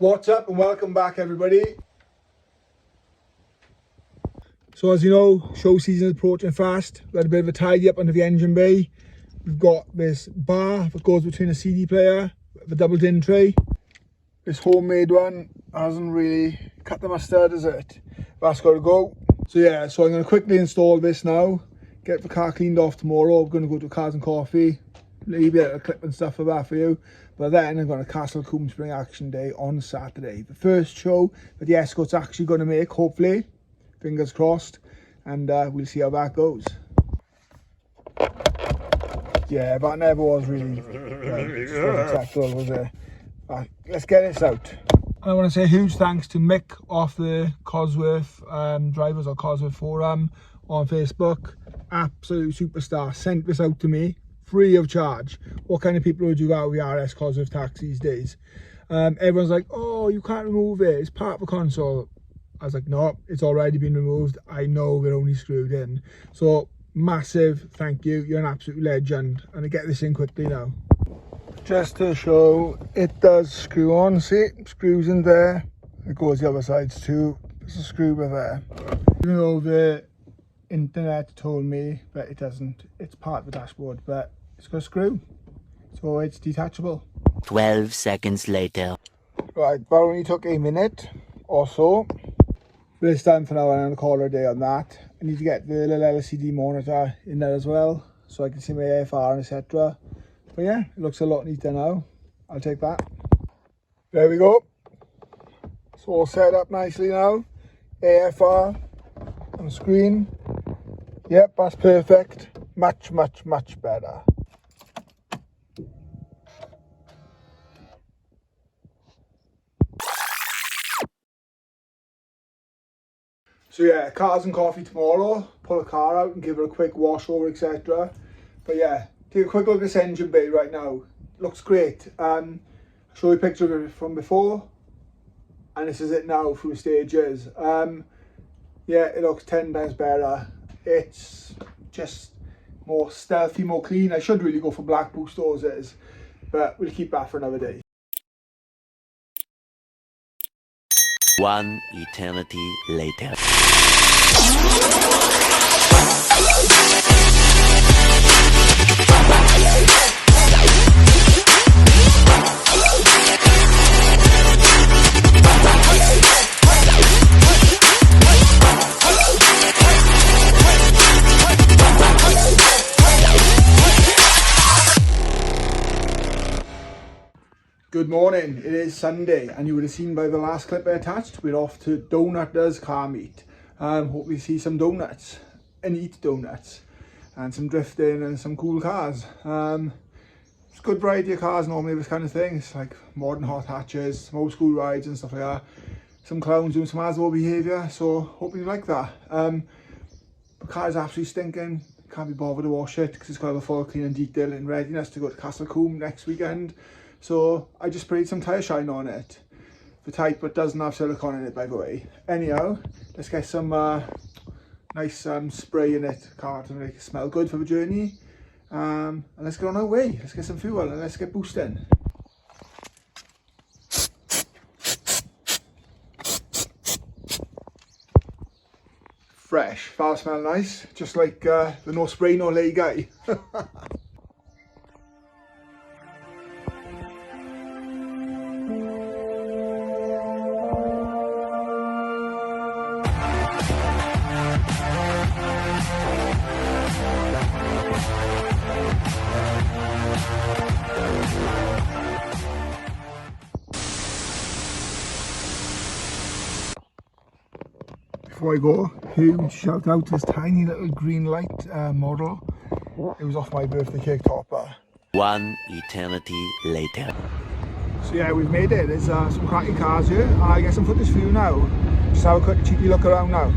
What's up and welcome back everybody. So as you know, show season is approaching fast. We've had a bit of a tidy up under the engine bay. We've got this bar that goes between a CD player, the double din tray. This homemade one hasn't really cut the mustard, is it? That's got to go. So yeah, so I'm going to quickly install this now, get the car cleaned off tomorrow. We're going to go to Cars and Coffee, leave a clip and stuff for that for you. But then I'm going to Castle Combe Spring Action Day on Saturday. The first show that the Escort's actually going to make, hopefully. Fingers crossed. And we'll see how that goes. Yeah, that never was really acceptable, was it? Right, let's get this out. I want to say a huge thanks to Mick off the Cosworth drivers or Cosworth forum on Facebook. Absolute superstar. Sent this out to me free of charge. What kind of people would you got with RS Cosworth tax these days? Everyone's like, oh, you can't remove it, it's part of the console. I was like, no, it's already been removed. I know we're only screwed in. So massive thank you, you're an absolute legend. And I get this in quickly now. Just to show, it does screw on, see, screws in there. It goes the other sides too, there's a screw with there. Even though the internet told me that it doesn't, it's part of the dashboard, but it's got a screw, so it's detachable. 12 seconds later. Right, that only took a minute or so. But it's done for now, and I'm going to call it a day on that. I need to get the little LCD monitor in there as well, so I can see my AFR and etc. But yeah, it looks a lot neater now. I'll take that. There we go. It's all set up nicely now. AFR on screen. Yep, that's perfect. Much better. So yeah, Cars and Coffee tomorrow. Pull the car out and give it a quick wash over, etc. But yeah, take a quick look at this engine bay right now. Looks great. I'll show you a picture of it from before, and this is it now through stages. Yeah, it looks 10 times better. It's just more stealthy, more clean. I should really go for black boost hoses, but we'll keep that for another day. One eternity later. Good morning, it is Sunday, and you would have seen by the last clip I attached, we're off to Donutter's car meet. Hope we see some donuts and eat donuts and some drifting and some cool cars. It's a good variety of cars normally, this kind of thing. It's like modern hot hatches, some old school rides and stuff like that. Some clowns doing some Aswell behaviour, so hope you like that. The car is absolutely stinking, can't be bothered to wash it because it's got a full clean and detail in readiness to go to Castle Combe next weekend. So I just sprayed some tyre shine on it, the type that doesn't have silicone in it, by the way. Anyhow, let's get some nice spray in it, car to make it smell good for the journey. And let's get on our way. Let's get some fuel and let's get boosting. Fresh, that'll smell nice, just like the no spray no lay guy. Before I go, huge shout out to this tiny little green light model. It was off my birthday cake topper. One eternity later. So yeah, we've made it. There's some cracking cars here. I get some footage for you now. Just have a quick cheeky look around now.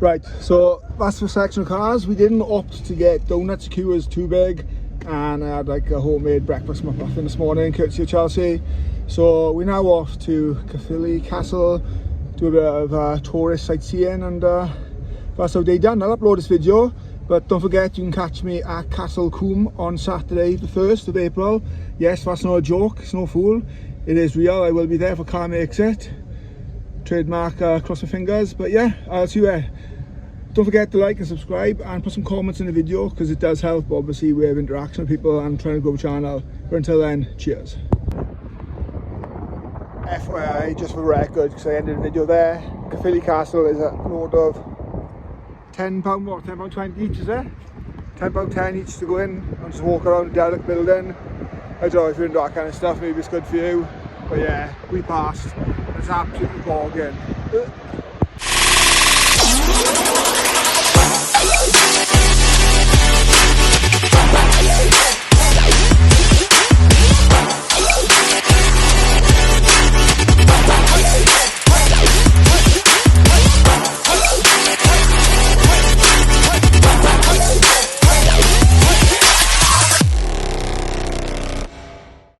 Right, so that's the section of cars. We didn't opt to get donuts, queuers too big, and I had like a homemade breakfast muffin this morning, courtesy of Chelsea. So we're now off to Caerphilly Castle, do a bit of tourist sightseeing, and that's our day done. I'll upload this video, but don't forget you can catch me at Castle Combe on Saturday the 1st of April. Yes, that's not a joke, it's no fool, it is real. I will be there for Car Makes It. Trademark, cross my fingers, but yeah, I'll see you there. Don't forget to like and subscribe and put some comments in the video, because it does help. Obviously we have interaction with people and trying to grow the channel. But until then, cheers. FYI, just for the record, because I ended the video there, Caerphilly Castle is a load of £10, what, £10.20 each, is it? £10.10 each to go in and just walk around the derelict building. I don't know if you're into that kind of stuff, maybe it's good for you. But yeah, we passed. It's absolutely bargain.